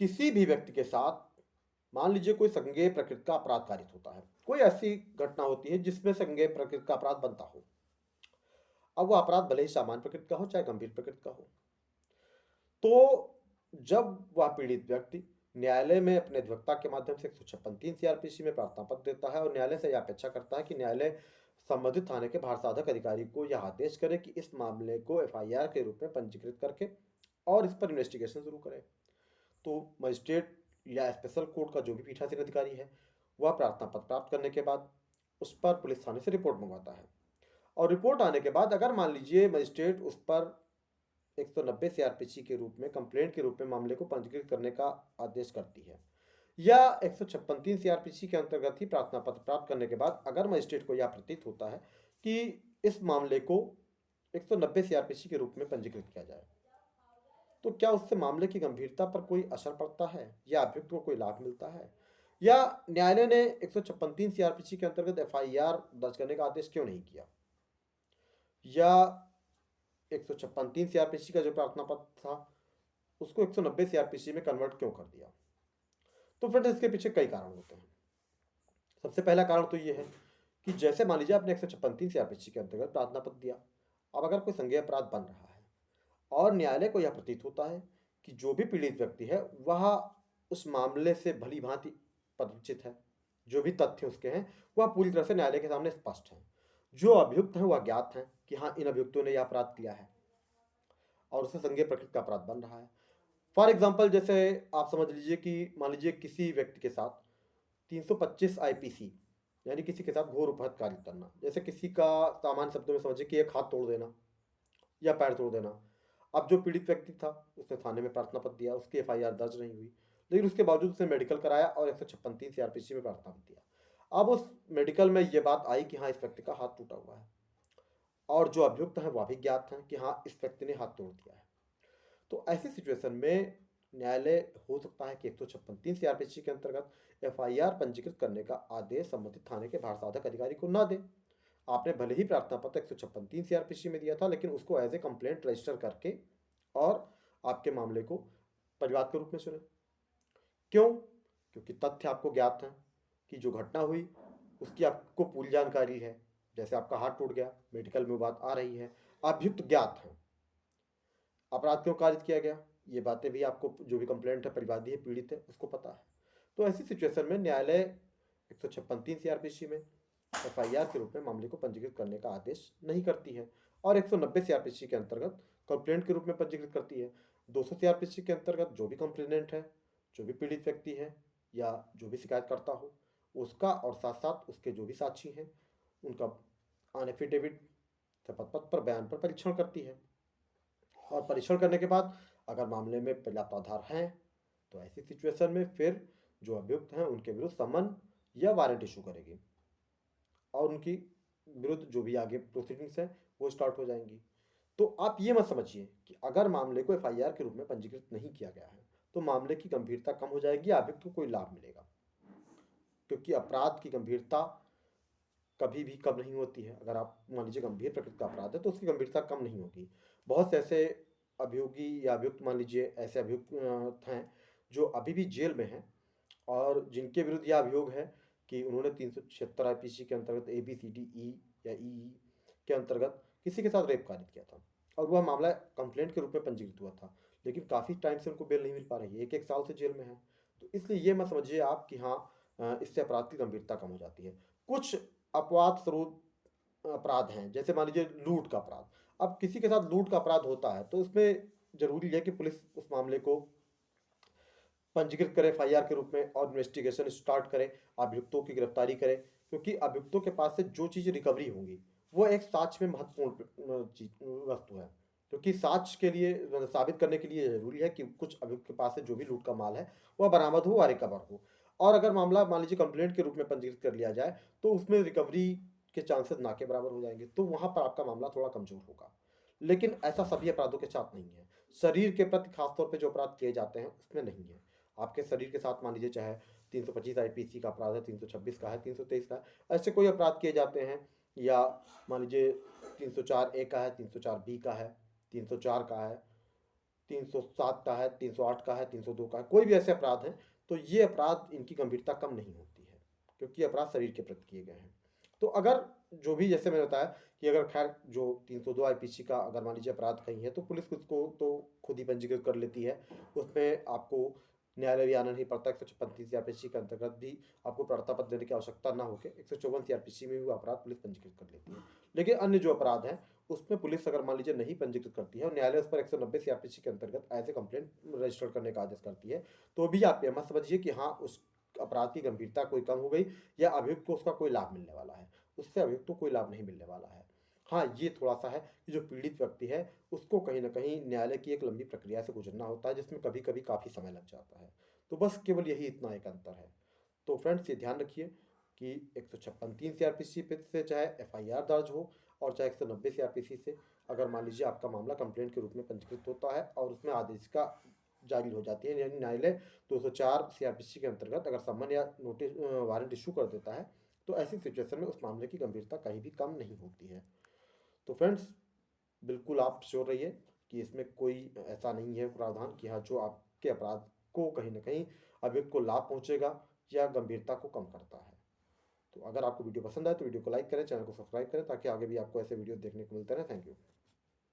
किसी भी व्यक्ति के साथ मान लीजिए कोई संज्ञेय प्रकृति का अपराध कारित होता है, कोई ऐसी घटना होती है जिसमें संज्ञेय प्रकृति का अपराध बनता हो। अब वो अपराध भले ही सामान्य प्रकृति का हो चाहे गंभीर प्रकृति का हो, तो जब वह पीड़ित व्यक्ति न्यायालय में अपने अधिवक्ता के माध्यम से 156(3) सीआरपीसी में प्रार्थना पत्र देता है और न्यायालय से यह अपेक्षा करता है कि न्यायालय संबंधित थाने के भारसाधक अधिकारी को यह आदेश करे कि इस मामले को एफआईआर के रूप में पंजीकृत करके और इस पर इन्वेस्टिगेशन शुरू करे, तो मजिस्ट्रेट या स्पेशल कोर्ट का जो भी पीठासीन अधिकारी है, वह प्रार्थना पत्र प्राप्त करने के बाद उस पर पुलिस थाने से रिपोर्ट मंगवाता है और रिपोर्ट आने के बाद अगर मान लीजिए मजिस्ट्रेट उस पर 190 सीआरपीसी के रूप में कंप्लेंट के रूप में मामले को पंजीकृत करने का आदेश करती है या 156(3) सीआरपीसी के अंतर्गत ही प्रार्थना पत्र प्राप्त करने के बाद अगर मजिस्ट्रेट को यह प्रतीत होता है कि इस मामले को 190 सीआरपीसी के रूप में पंजीकृत किया जाए, तो क्या उससे मामले की गंभीरता पर कोई असर पड़ता है या अभियुक्त को कोई लाभ मिलता है, या न्यायालय ने 156(3) सीआरपीसी के अंतर्गत एफआईआर दर्ज करने का आदेश क्यों नहीं किया, या 156(3) सीआरपीसी का जो प्रार्थना पत्र था उसको 190 सीआरपीसी में कन्वर्ट क्यों कर दिया। तो फ्रेंड्स, इसके पीछे कई कारण होते हैं। सबसे पहला कारण तो ये है कि जैसे मान लीजिए आपने 156(3) सीआरपीसी के अंतर्गत प्रार्थना पत्र दिया, अब अगर कोई संज्ञेय अपराध बन रहा है और न्यायालय को यह प्रतीत होता है कि जो भी पीड़ित व्यक्ति है वह उस मामले से भली भांति परिचित है, जो भी तथ्य उसके हैं वह पूरी तरह से न्यायालय के सामने स्पष्ट है, जो अभियुक्त हैं वह ज्ञात हैं कि हाँ इन अभियुक्तों ने यह अपराध किया है और उसे संज्ञेय प्रकृति का अपराध बन रहा है। फॉर एग्जाम्पल, जैसे आप समझ लीजिए कि मान लीजिए किसी व्यक्ति के साथ 325 आईपीसी यानी किसी के साथ घोर उपहत कार्य करना, जैसे किसी का सामान्य शब्दों में समझिए कि एक हाथ तोड़ देना या पैर तोड़ देना। अब जो पीड़ित व्यक्ति था उसने थाने में प्रार्थना पत्र दिया, उसकी एफआईआर दर्ज नहीं हुई, लेकिन उसके बावजूद उसने मेडिकल कराया और 156(3) सीआरपीसी में प्रार्थना पत्र दिया। अब उस मेडिकल में ये बात आई कि हाँ इस व्यक्ति का हाथ टूटा हुआ है और जो अभियुक्त है वह भी ज्ञात है कि हाँ इस व्यक्ति ने हाथ तोड़ दिया है। तो ऐसी सिचुएशन में न्यायालय हो सकता है कि 156(3) सीआरपीसी के अंतर्गत एफआईआर पंजीकृत करने का आदेश संबंधित थाने के भारसाधक अधिकारी को न दे। आपने भले ही प्रार्थना पत्र 156(3) सीआरपीसी में दिया था, लेकिन उसको एज ए कंप्लेंट रजिस्टर करके और आपके मामले को परिवाद के रूप में सुने। क्यों? क्योंकि तथ्य आपको ज्ञात हैं कि जो घटना हुई उसकी आपको पूरी जानकारी है। जैसे आपका हाथ टूट गया, मेडिकल में बात आ रही है, अभियुक्त ज्ञात हैं, अपराध क्यों कारित किया गया ये बातें भी आपको, जो भी कंप्लेंट है परिवादी है पीड़ित है उसको पता है। तो ऐसी सिचुएशन में न्यायालय 156(3) सीआरपीसी में एफआईआर के रूप में मामले को पंजीकृत करने का आदेश नहीं करती है और 190 सीआरपीसी के अंतर्गत कंप्लेंट के रूप में पंजीकृत करती है। 200 सीआरपीसी के अंतर्गत जो भी कंप्लेनेंट है, जो भी पीड़ित व्यक्ति है या जो भी शिकायत करता हो उसका और साथ साथ उसके जो भी साक्षी हैं उनका ऑन एफिडेविट शपथ पत्र पर बयान पर परीक्षण करती है और परीक्षण करने के बाद अगर मामले में पर्याप्त आधार हैं तो ऐसी सिचुएशन में फिर जो अभियुक्त हैं उनके विरुद्ध समन या वारंट इशू करेगी और उनकी विरुद्ध जो भी आगे प्रोसीडिंग्स हैं वो स्टार्ट हो जाएंगी। तो आप ये मत समझिए कि अगर मामले को एफआईआर के रूप में पंजीकृत नहीं किया गया है तो मामले की गंभीरता कम हो जाएगी या अभियुक्त को कोई लाभ मिलेगा, क्योंकि अपराध की गंभीरता कभी भी कम नहीं होती है। अगर आप मान लीजिए गंभीर प्रकृति का अपराध है तो उसकी गंभीरता कम नहीं होगी। बहुत से ऐसे अभियोगी या अभियुक्त, मान लीजिए ऐसे अभियुक्त हैं जो अभी भी जेल में हैं और जिनके विरुद्ध यह अभियोग है कि उन्होंने 376 आईपीसी के अंतर्गत ABCDE या EE के अंतर्गत किसी के साथ रेप कारित किया था और वह मामला कंप्लेंट के रूप में पंजीकृत हुआ था, लेकिन काफ़ी टाइम से उनको बेल नहीं मिल पा रही है, एक साल से जेल में है। तो इसलिए ये मत समझिए आप कि हाँ इससे अपराध की गंभीरता कम हो जाती है। कुछ अपवाद स्वरूप अपराध हैं, जैसे मान लीजिए लूट का अपराध। अब किसी के साथ लूट का अपराध होता है तो उसमें जरूरी है कि पुलिस उस मामले को पंजीकृत करे एफआईआर के रूप में और इन्वेस्टिगेशन स्टार्ट करे, अभियुक्तों की गिरफ्तारी करे, क्योंकि अभियुक्तों के पास से जो चीज़ रिकवरी होंगी वो एक साक्ष्य में महत्वपूर्ण वस्तु है, क्योंकि साक्ष्य के लिए साबित करने के लिए जरूरी है कि कुछ अभियुक्त के पास से जो भी लूट का माल है वह बरामद हो और रिकवर हो। और अगर मामला मान लीजिए कंप्लेंट के रूप में पंजीकृत कर लिया जाए तो उसमें रिकवरी के चांसेस ना के बराबर हो जाएंगे, तो वहां पर आपका मामला थोड़ा कमजोर होगा। लेकिन ऐसा सभी अपराधों के साथ नहीं है। शरीर के प्रति खासतौर पर जो अपराध किए जाते हैं उसमें नहीं है। आपके शरीर के साथ मान लीजिए चाहे 325 आईपीसी का अपराध है, 326 का है, 323 का है, ऐसे कोई अपराध किए जाते हैं, या मान लीजिए 304A का है, 304B का है, 304 का है, 307 का है, 308 का है, 302 का है, कोई भी ऐसे अपराध हैं, तो ये अपराध इनकी गंभीरता कम नहीं होती है, क्योंकि अपराध शरीर के प्रति किए गए हैं। तो अगर जो भी जैसे मैंने बताया कि अगर खैर जो 302 आईपीसी का अगर मान लीजिए अपराध कहीं है, तो पुलिस उसको तो खुद ही पंजीकृत कर लेती है। उसमें आपको न्यायालय भी आना नहीं पड़ता। 156 सीआरपीसी के अंतर्गत भी आपको प्रमाण पत्र देने की आवश्यकता ना होकर 154 सीआरपीसी में भी वो अपराध पुलिस पंजीकृत कर लेती है। लेकिन अन्य जो अपराध हैं उसमें पुलिस अगर मान लीजिए नहीं पंजीकृत करती है और न्यायालय उस पर 190 सीआरपीसी के अंतर्गत एज ए कंप्लेंट रजिस्टर करने का आदेश करती है, तो भी आप यह मत समझिए कि हाँ उस अपराध की गंभीरता कोई कम हो गई या अभियुक्त को उसका कोई लाभ मिलने वाला है। उससे अभियुक्त को कोई लाभ नहीं मिलने वाला है। हाँ, ये थोड़ा-सा है कि जो पीड़ित व्यक्ति है, उसको कहीं न कहीं न्यायालय की एक लंबी प्रक्रिया से गुज़रना होता है, जिसमें कभी-कभी काफ़ी समय लग जाता है। तो बस केवल यही इतना एक अंतर है। तो फ्रेंड्स ये ध्यान रखिए कि 156 3 सीआरपीसी पे से चाहे एफआईआर दर्ज हो और चाहे 190 सीआरपीसी से अगर मान लीजिए आपका मामला कंप्लेंट के रूप में पंजीकृत होता है और उसमें आदेशिका जारी हो जाती है, यानी न्यायालय 204 सीआरपीसी के अंतर्गत अगर समन या नोटिस वारंट इश्यू कर देता है, तो ऐसी सिचुएशन में उस मामले की गंभीरता कहीं भी कम नहीं होती है। तो फ्रेंड्स बिल्कुल आप श्योर रहिए कि इसमें कोई ऐसा नहीं है प्रावधान कि हाँ, जो आपके अपराध को कहीं न कहीं अभियुक्त को लाभ पहुँचेगा या गंभीरता को कम करता है। तो अगर आपको वीडियो पसंद आए तो वीडियो को लाइक करें, चैनल को सब्सक्राइब करें ताकि आगे भी आपको ऐसे वीडियो देखने को मिलते रहें। Thank you.